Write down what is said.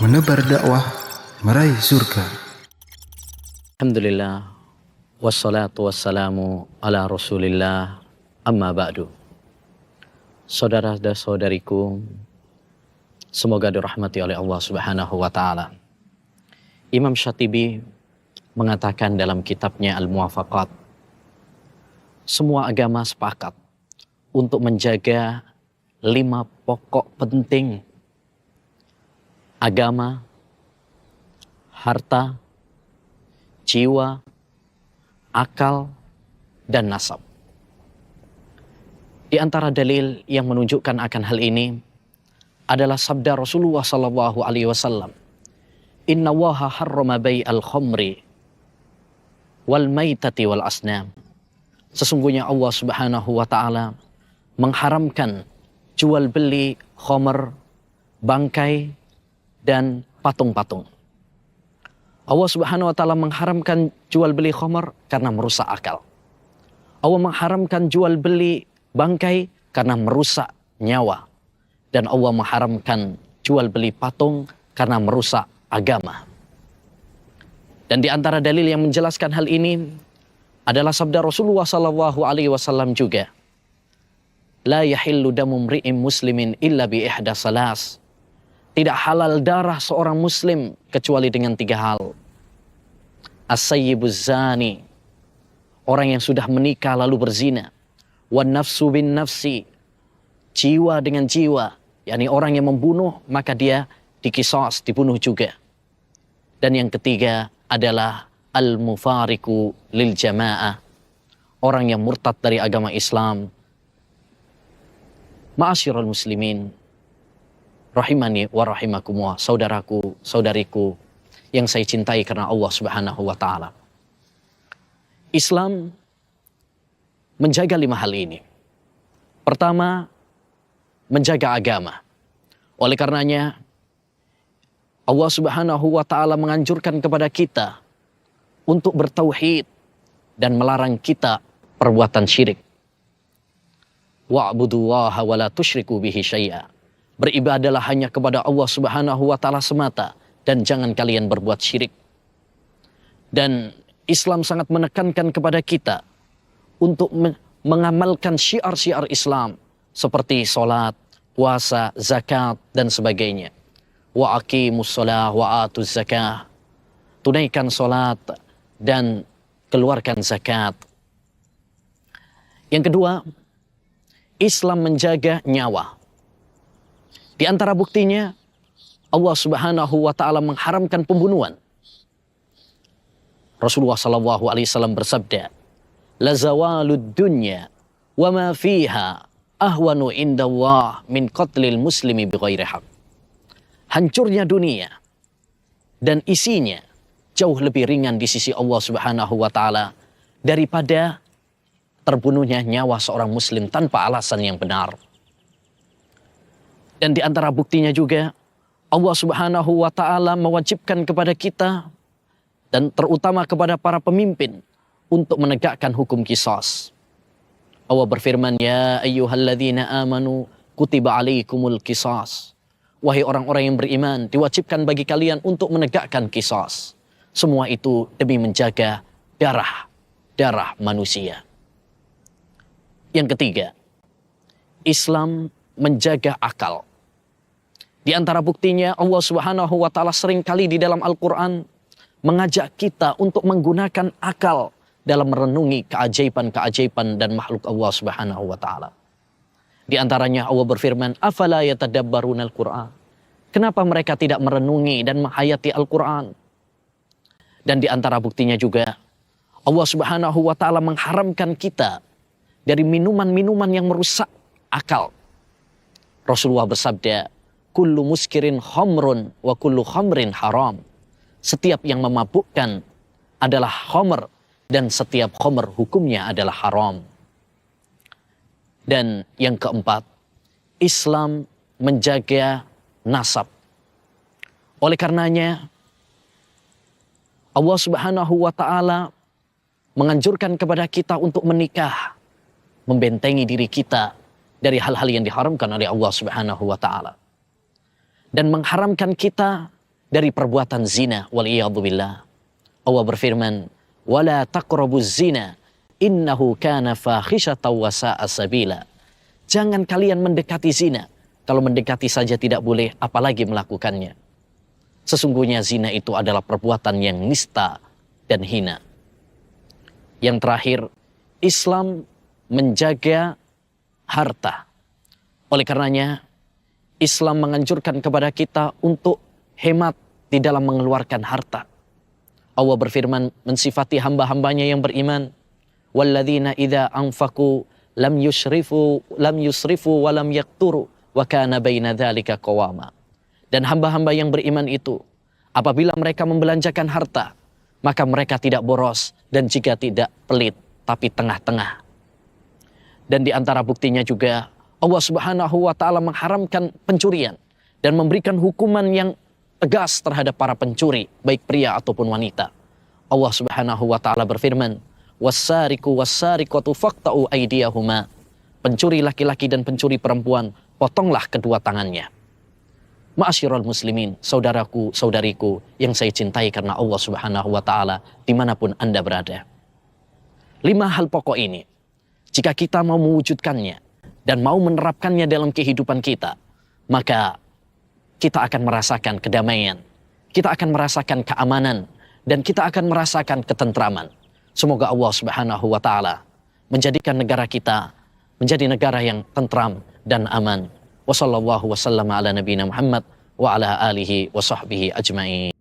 Menebar dakwah, meraih surga. Alhamdulillah, wassalatu wassalamu ala rasulillah, amma ba'du. Saudara dan saudariku, semoga dirahmati oleh Allah subhanahu wa ta'ala. Imam Syatibi mengatakan dalam kitabnya Al-Muwafaqat, semua agama sepakat untuk menjaga 5 pokok penting: agama, harta, jiwa, akal, dan nasab. Di antara dalil yang menunjukkan akan hal ini adalah sabda Rasulullah sallallahu alaihi wasallam, "Inna Allaha harrama bai'al khamri wal maitati wal asnam." Sesungguhnya Allah Subhanahu wa taala mengharamkan jual beli khamr, bangkai, dan patung-patung. Allah Subhanahu wa taala mengharamkan jual beli khamr karena merusak akal. Allah mengharamkan jual beli bangkai karena merusak nyawa. Dan Allah mengharamkan jual beli patung karena merusak agama. Dan di antara dalil yang menjelaskan hal ini adalah sabda Rasulullah sallallahu alaihi wasallam juga, "La yahillu damu mri'in muslimin illa bi ihda salas." Tidak halal darah seorang muslim kecuali dengan 3 hal. As-sayyibuz zani, orang yang sudah menikah lalu berzina. Wan nafsu bin nafsi, jiwa dengan jiwa, yakni orang yang membunuh maka dia dikisos, dibunuh juga. Dan yang ketiga adalah al-mufariqu lil jamaah, orang yang murtad dari agama Islam. Ma'asyiral muslimin, rahimani wa rahimakumullah, saudaraku, saudariku yang saya cintai karena Allah Subhanahu wa taala. Islam menjaga 5 hal ini. Pertama, menjaga agama. Oleh karenanya Allah Subhanahu wa taala menganjurkan kepada kita untuk bertauhid dan melarang kita perbuatan syirik. Wa'budullaha wa la tusyriku bihi syai'a. Beribadalah hanya kepada Allah Subhanahu wa taala semata dan jangan kalian berbuat syirik. Dan Islam sangat menekankan kepada kita untuk mengamalkan syiar-syiar Islam seperti salat, puasa, zakat dan sebagainya. Wa aqimus shalah wa atuz zakah. Tunaikan salat dan keluarkan zakat. Yang kedua, Islam menjaga nyawa. Di antara buktinya, Allah Subhanahu wa taala mengharamkan pembunuhan. Rasulullah sallallahu alaihi wasallam bersabda, "La zawalud dunya wa ma fiha ahwanu indallah min qatlil muslimi bighairi haq." Hancurnya dunia dan isinya jauh lebih ringan di sisi Allah Subhanahu wa taala daripada terbunuhnya nyawa seorang muslim tanpa alasan yang benar. Dan di antara buktinya juga Allah Subhanahu wa taala mewajibkan kepada kita dan terutama kepada para pemimpin untuk menegakkan hukum qisas. Allah berfirman, "Ya ayyuhalladzina amanu kutiba alaikumul qisas." Wahai orang-orang yang beriman, diwajibkan bagi kalian untuk menegakkan qisas. Semua itu demi menjaga darah manusia. Yang ketiga, Islam menjaga akal. Di antara buktinya Allah Subhanahu wa taala seringkali di dalam Al-Qur'an mengajak kita untuk menggunakan akal dalam merenungi keajaiban-keajaiban dan makhluk Allah Subhanahu wa taala. Di antaranya Allah berfirman, "Afala yatadabbarunal Qur'an?" Kenapa mereka tidak merenungi dan menghayati Al-Qur'an? Dan di antara buktinya juga Allah Subhanahu wa taala mengharamkan kita dari minuman-minuman yang merusak akal. Rasulullah bersabda, "Kullu muskirin khamrun wa kullu khamrin haram." Setiap yang memabukkan adalah khamr dan setiap khamr hukumnya adalah haram. Dan yang keempat, Islam menjaga nasab. Oleh karenanya Allah Subhanahu wa taala menganjurkan kepada kita untuk menikah, membentengi diri kita dari hal-hal yang diharamkan oleh Allah Subhanahu wa taala. Dan mengharamkan kita dari perbuatan zina, waliyadzubillah. Allah berfirman, "Wala taqrabuz zina, innahu kana fahisyatan wa sa'a sabila." Jangan kalian mendekati zina. Kalau mendekati saja tidak boleh, apalagi melakukannya. Sesungguhnya zina itu adalah perbuatan yang nista dan hina. Yang terakhir, Islam menjaga harta. Oleh karenanya, Islam menganjurkan kepada kita untuk hemat di dalam mengeluarkan harta. Allah berfirman mensifati hamba-hambanya yang beriman, "Walladzina idza anfaqu lam yusrifu wa lam yaqturu wa kana baina dzalika qawama." Dan hamba-hamba yang beriman itu, apabila mereka membelanjakan harta, maka mereka tidak boros dan jika tidak pelit, tapi tengah-tengah. Dan di antara buktinya juga Allah Subhanahu wa taala mengharamkan pencurian dan memberikan hukuman yang tegas terhadap para pencuri, baik pria ataupun wanita. Allah Subhanahu wa taala berfirman, "Was-sariqu was-sariqatu faqta'u aydiyahuma." Pencuri laki-laki dan pencuri perempuan, potonglah kedua tangannya. Ma'asyiral muslimin, saudaraku, saudariku yang saya cintai karena Allah Subhanahu wa taala dimanapun Anda berada. 5 hal pokok ini, jika kita mau mewujudkannya dan mau menerapkannya dalam kehidupan kita, maka kita akan merasakan kedamaian, kita akan merasakan keamanan, dan kita akan merasakan ketentraman. Semoga Allah Subhanahu wa taala menjadikan negara kita menjadi negara yang tentram dan aman. Wassallallahu wasallam ala nabiyina Muhammad wa ala alihi wa sahbihi ajma'in.